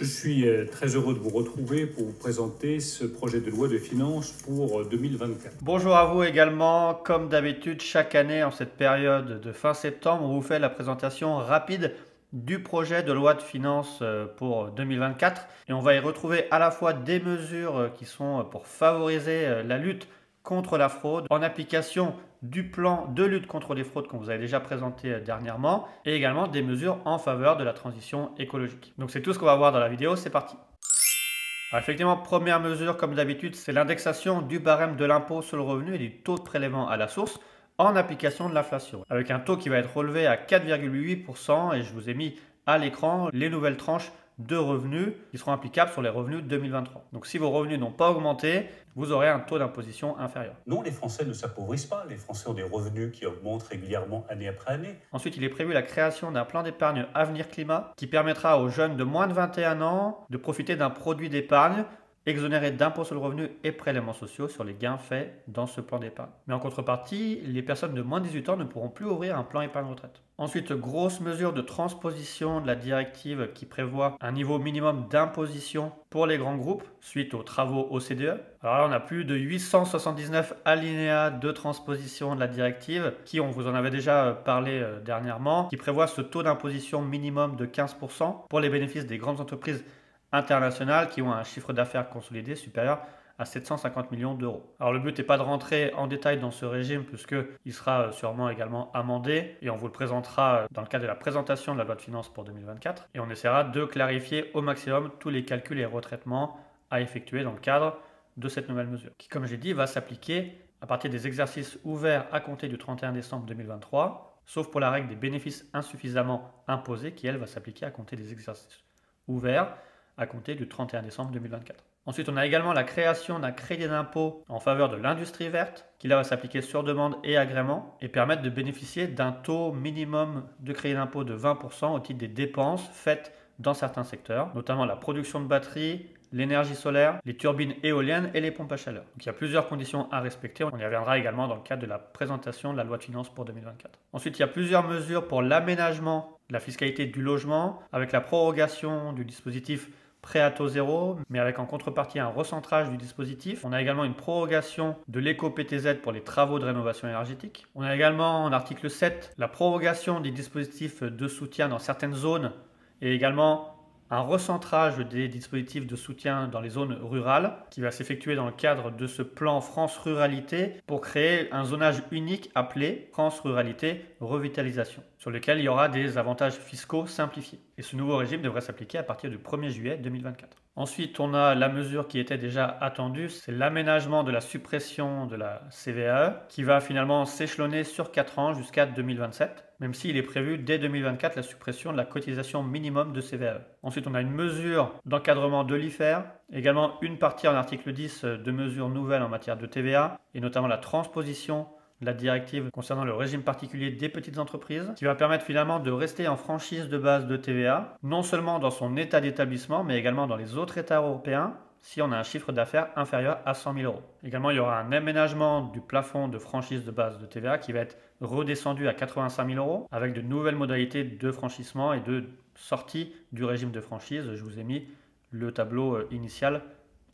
Je suis très heureux de vous retrouver pour vous présenter ce projet de loi de finances pour 2024. Bonjour à vous également. Comme d'habitude, chaque année en cette période de fin septembre, on vous fait la présentation rapide du projet de loi de finances pour 2024. Et on va y retrouver à la fois des mesures qui sont pour favoriser la lutte contre la fraude en application du plan de lutte contre les fraudes qu'on vous avait déjà présenté dernièrement et également des mesures en faveur de la transition écologique. Donc c'est tout ce qu'on va voir dans la vidéo, c'est parti. Alors effectivement, première mesure, comme d'habitude, c'est l'indexation du barème de l'impôt sur le revenu et du taux de prélèvement à la source en application de l'inflation, avec un taux qui va être relevé à 4,8% et je vous ai mis à l'écran les nouvelles tranches de revenus qui seront applicables sur les revenus 2023. Donc si vos revenus n'ont pas augmenté, vous aurez un taux d'imposition inférieur. Non, les Français ne s'appauvrissent pas. Les Français ont des revenus qui augmentent régulièrement année après année. Ensuite, il est prévu la création d'un plan d'épargne Avenir Climat qui permettra aux jeunes de moins de 21 ans de profiter d'un produit d'épargne exonéré d'impôts sur le revenu et prélèvements sociaux sur les gains faits dans ce plan d'épargne. Mais en contrepartie, les personnes de moins de 18 ans ne pourront plus ouvrir un plan épargne retraite. Ensuite, grosse mesure de transposition de la directive qui prévoit un niveau minimum d'imposition pour les grands groupes suite aux travaux OCDE. Alors là, on a plus de 879 alinéas de transposition de la directive qui, on vous en avait déjà parlé dernièrement, qui prévoit ce taux d'imposition minimum de 15% pour les bénéfices des grandes entreprises internationales qui ont un chiffre d'affaires consolidé supérieur à 750 millions d'euros. Alors le but n'est pas de rentrer en détail dans ce régime puisqu'il sera sûrement également amendé et on vous le présentera dans le cadre de la présentation de la loi de finances pour 2024 et on essaiera de clarifier au maximum tous les calculs et retraitements à effectuer dans le cadre de cette nouvelle mesure qui, comme j'ai dit, va s'appliquer à partir des exercices ouverts à compter du 31 décembre 2023, sauf pour la règle des bénéfices insuffisamment imposés qui, elle, va s'appliquer à compter des exercices ouverts à compter du 31 décembre 2024. Ensuite, on a également la création d'un crédit d'impôt en faveur de l'industrie verte, qui là va s'appliquer sur demande et agrément, et permettre de bénéficier d'un taux minimum de crédit d'impôt de 20% au titre des dépenses faites dans certains secteurs, notamment la production de batteries, l'énergie solaire, les turbines éoliennes et les pompes à chaleur. Donc il y a plusieurs conditions à respecter. On y reviendra également dans le cadre de la présentation de la loi de finances pour 2024. Ensuite, il y a plusieurs mesures pour l'aménagement de la fiscalité du logement, avec la prorogation du dispositif prêt à taux zéro, mais avec en contrepartie un recentrage du dispositif. On a également une prorogation de l'éco-PTZ pour les travaux de rénovation énergétique. On a également en article 7 la prorogation des dispositifs de soutien dans certaines zones et également un recentrage des dispositifs de soutien dans les zones rurales qui va s'effectuer dans le cadre de ce plan France Ruralité pour créer un zonage unique appelé France Ruralité Revitalisation, sur lequel il y aura des avantages fiscaux simplifiés. Et ce nouveau régime devrait s'appliquer à partir du 1er juillet 2024. Ensuite, on a la mesure qui était déjà attendue, c'est l'aménagement de la suppression de la CVAE qui va finalement s'échelonner sur 4 ans jusqu'à 2027, même s'il est prévu dès 2024 la suppression de la cotisation minimum de CVAE. Ensuite, on a une mesure d'encadrement de l'IFER, également une partie en article 10 de mesures nouvelles en matière de TVA, et notamment la transposition de la directive concernant le régime particulier des petites entreprises, qui va permettre finalement de rester en franchise de base de TVA, non seulement dans son état d'établissement, mais également dans les autres États européens, si on a un chiffre d'affaires inférieur à 100 000 euros. Également, il y aura un aménagement du plafond de franchise de base de TVA qui va être redescendu à 85 000 euros, avec de nouvelles modalités de franchissement et de sortie du régime de franchise. Je vous ai mis le tableau initial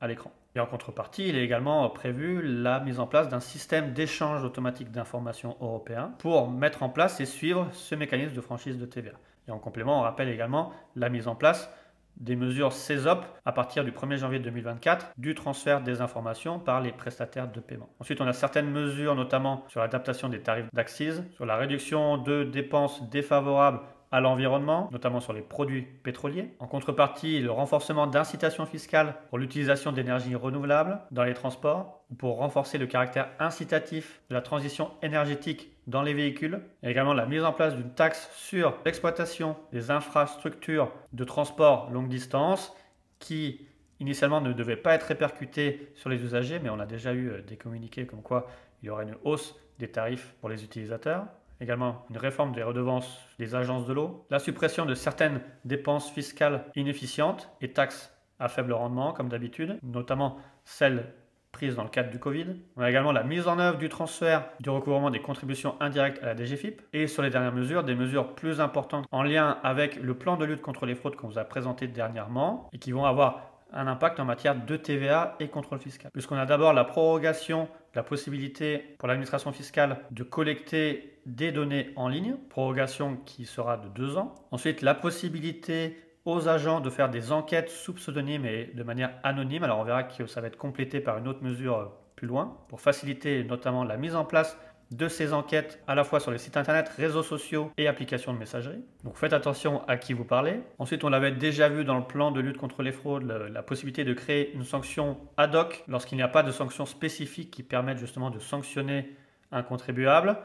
à l'écran. Et en contrepartie, il est également prévu la mise en place d'un système d'échange automatique d'informations européen pour mettre en place et suivre ce mécanisme de franchise de TVA. Et en complément, on rappelle également la mise en place des mesures CESOP à partir du 1er janvier 2024 du transfert des informations par les prestataires de paiement. Ensuite, on a certaines mesures, notamment sur l'adaptation des tarifs d'accise, sur la réduction de dépenses défavorables à l'environnement, notamment sur les produits pétroliers. En contrepartie, le renforcement d'incitations fiscales pour l'utilisation d'énergies renouvelables dans les transports, ou pour renforcer le caractère incitatif de la transition énergétique dans les véhicules, et également la mise en place d'une taxe sur l'exploitation des infrastructures de transport longue distance qui initialement ne devait pas être répercutée sur les usagers, mais on a déjà eu des communiqués comme quoi il y aurait une hausse des tarifs pour les utilisateurs. Également une réforme des redevances des agences de l'eau, la suppression de certaines dépenses fiscales inefficientes et taxes à faible rendement comme d'habitude, notamment celles prises dans le cadre du Covid. On a également la mise en œuvre du transfert du recouvrement des contributions indirectes à la DGFiP. Et sur les dernières mesures, des mesures plus importantes en lien avec le plan de lutte contre les fraudes qu'on vous a présenté dernièrement et qui vont avoir un impact en matière de TVA et contrôle fiscal. Puisqu'on a d'abord la prorogation de la possibilité pour l'administration fiscale de collecter des données en ligne, prorogation qui sera de 2 ans. Ensuite, la possibilité aux agents de faire des enquêtes sous pseudonyme et de manière anonyme. Alors on verra que ça va être complété par une autre mesure plus loin pour faciliter notamment la mise en place de ces enquêtes à la fois sur les sites internet, réseaux sociaux et applications de messagerie. Donc faites attention à qui vous parlez. Ensuite, on l'avait déjà vu dans le plan de lutte contre les fraudes, la possibilité de créer une sanction ad hoc lorsqu'il n'y a pas de sanction spécifique qui permette justement de sanctionner un contribuable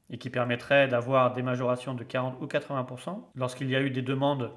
et qui permettrait d'avoir des majorations de 40 ou 80% lorsqu'il y a eu des demandes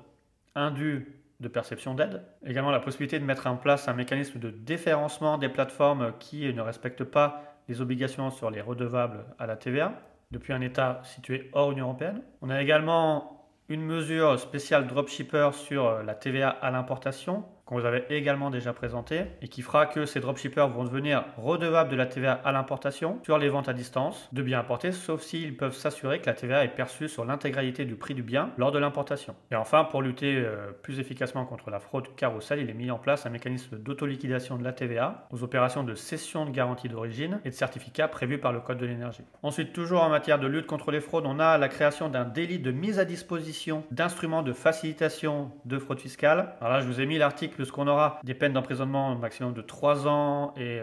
indues de perception d'aide. Également la possibilité de mettre en place un mécanisme de déréférencement des plateformes qui ne respectent pas les obligations sur les redevables à la TVA depuis un État situé hors Union européenne. On a également une mesure spéciale dropshipper sur la TVA à l'importation qu'on vous avait également déjà présenté et qui fera que ces dropshippers vont devenir redevables de la TVA à l'importation sur les ventes à distance de biens importés, sauf s'ils peuvent s'assurer que la TVA est perçue sur l'intégralité du prix du bien lors de l'importation. Et enfin, pour lutter plus efficacement contre la fraude carrousel, il est mis en place un mécanisme d'autoliquidation de la TVA aux opérations de cession de garantie d'origine et de certificats prévus par le Code de l'énergie. Ensuite, toujours en matière de lutte contre les fraudes, on a la création d'un délit de mise à disposition d'instruments de facilitation de fraude fiscale. Alors là, je vous ai mis l'article puisqu'on aura des peines d'emprisonnement maximum de 3 ans et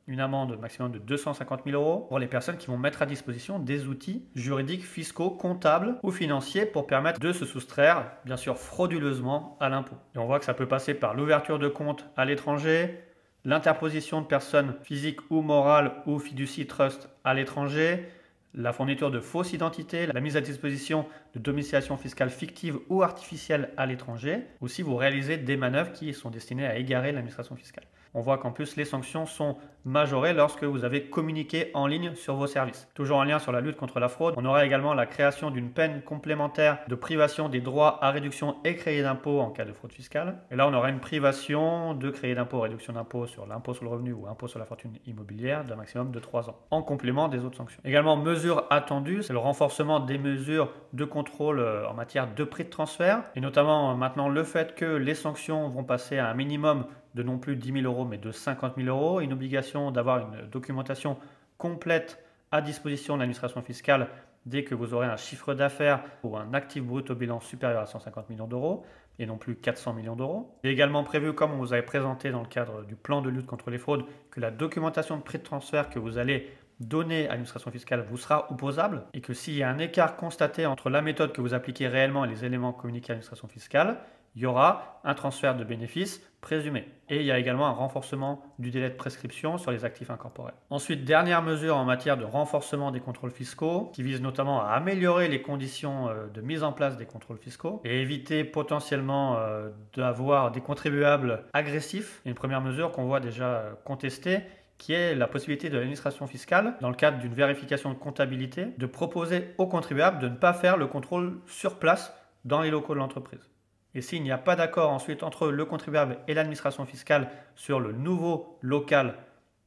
une amende maximum de 250 000 € pour les personnes qui vont mettre à disposition des outils juridiques, fiscaux, comptables ou financiers pour permettre de se soustraire, bien sûr frauduleusement, à l'impôt. Et on voit que ça peut passer par l'ouverture de comptes à l'étranger, l'interposition de personnes physiques ou morales ou fiducie trust à l'étranger, la fourniture de fausses identités, la mise à disposition de domiciliation fiscale fictive ou artificielle à l'étranger. Aussi, vous réalisez des manœuvres qui sont destinées à égarer l'administration fiscale. On voit qu'en plus, les sanctions sont majorées lorsque vous avez communiqué en ligne sur vos services. Toujours en lien sur la lutte contre la fraude, on aura également la création d'une peine complémentaire de privation des droits à réduction et crédit d'impôt en cas de fraude fiscale. Et là, on aura une privation de crédit d'impôt, réduction d'impôt sur l'impôt sur le revenu ou impôt sur la fortune immobilière d'un maximum de 3 ans, en complément des autres sanctions. Également, mesure attendue, c'est le renforcement des mesures de contrôle en matière de prix de transfert, et notamment maintenant le fait que les sanctions vont passer à un minimum de non plus 10 000 € mais de 50 000 €, une obligation d'avoir une documentation complète à disposition de l'administration fiscale dès que vous aurez un chiffre d'affaires ou un actif brut au bilan supérieur à 150 millions d'euros et non plus 400 millions d'euros. Il est également prévu, comme on vous avait présenté dans le cadre du plan de lutte contre les fraudes, que la documentation de prix de transfert que vous allez donner à l'administration fiscale vous sera opposable et que s'il y a un écart constaté entre la méthode que vous appliquez réellement et les éléments communiqués à l'administration fiscale, il y aura un transfert de bénéfices présumé. Et il y a également un renforcement du délai de prescription sur les actifs incorporels. Ensuite, dernière mesure en matière de renforcement des contrôles fiscaux qui vise notamment à améliorer les conditions de mise en place des contrôles fiscaux et éviter potentiellement d'avoir des contribuables agressifs. Une première mesure qu'on voit déjà contestée, qui est la possibilité de l'administration fiscale, dans le cadre d'une vérification de comptabilité, de proposer aux contribuables de ne pas faire le contrôle sur place dans les locaux de l'entreprise. Et s'il n'y a pas d'accord ensuite entre le contribuable et l'administration fiscale sur le nouveau local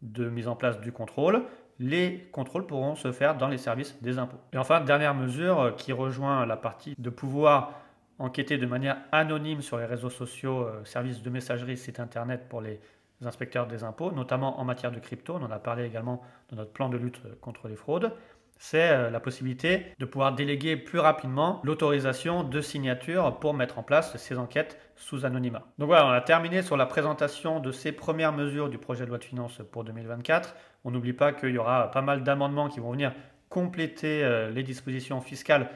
de mise en place du contrôle, les contrôles pourront se faire dans les services des impôts. Et enfin, dernière mesure qui rejoint la partie de pouvoir enquêter de manière anonyme sur les réseaux sociaux, services de messagerie, sites internet pour les inspecteurs des impôts, notamment en matière de crypto. On en a parlé également dans notre plan de lutte contre les fraudes. C'est la possibilité de pouvoir déléguer plus rapidement l'autorisation de signature pour mettre en place ces enquêtes sous anonymat. Donc voilà, on a terminé sur la présentation de ces premières mesures du projet de loi de finances pour 2024. On n'oublie pas qu'il y aura pas mal d'amendements qui vont venir compléter les dispositions fiscales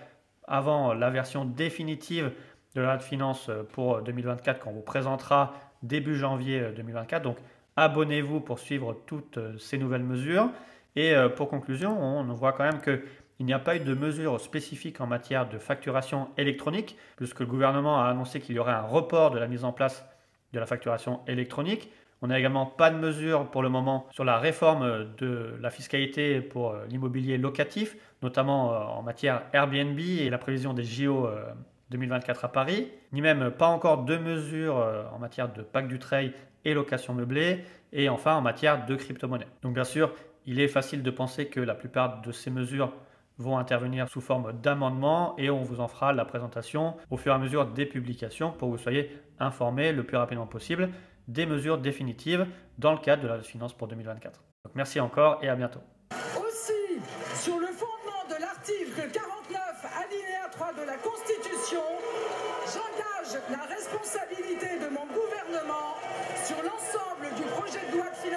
avant la version définitive de la loi de finances pour 2024 qu'on vous présentera début janvier 2024. Donc abonnez-vous pour suivre toutes ces nouvelles mesures. Et pour conclusion, on voit quand même qu'il n'y a pas eu de mesures spécifiques en matière de facturation électronique, puisque le gouvernement a annoncé qu'il y aurait un report de la mise en place de la facturation électronique. On n'a également pas de mesures pour le moment sur la réforme de la fiscalité pour l'immobilier locatif, notamment en matière Airbnb et la prévision des JO 2024 à Paris, ni même pas encore de mesures en matière de Pacte Dutreil et location meublée, et enfin en matière de crypto-monnaie. Donc bien sûr, il est facile de penser que la plupart de ces mesures vont intervenir sous forme d'amendements et on vous en fera la présentation au fur et à mesure des publications pour que vous soyez informés le plus rapidement possible des mesures définitives dans le cadre de la loi de finances pour 2024. Donc merci encore et à bientôt. Aussi, sur le fondement de l'article 49, alinéa 3 de la Constitution, j'engage la responsabilité de mon gouvernement sur l'ensemble du projet de loi de finances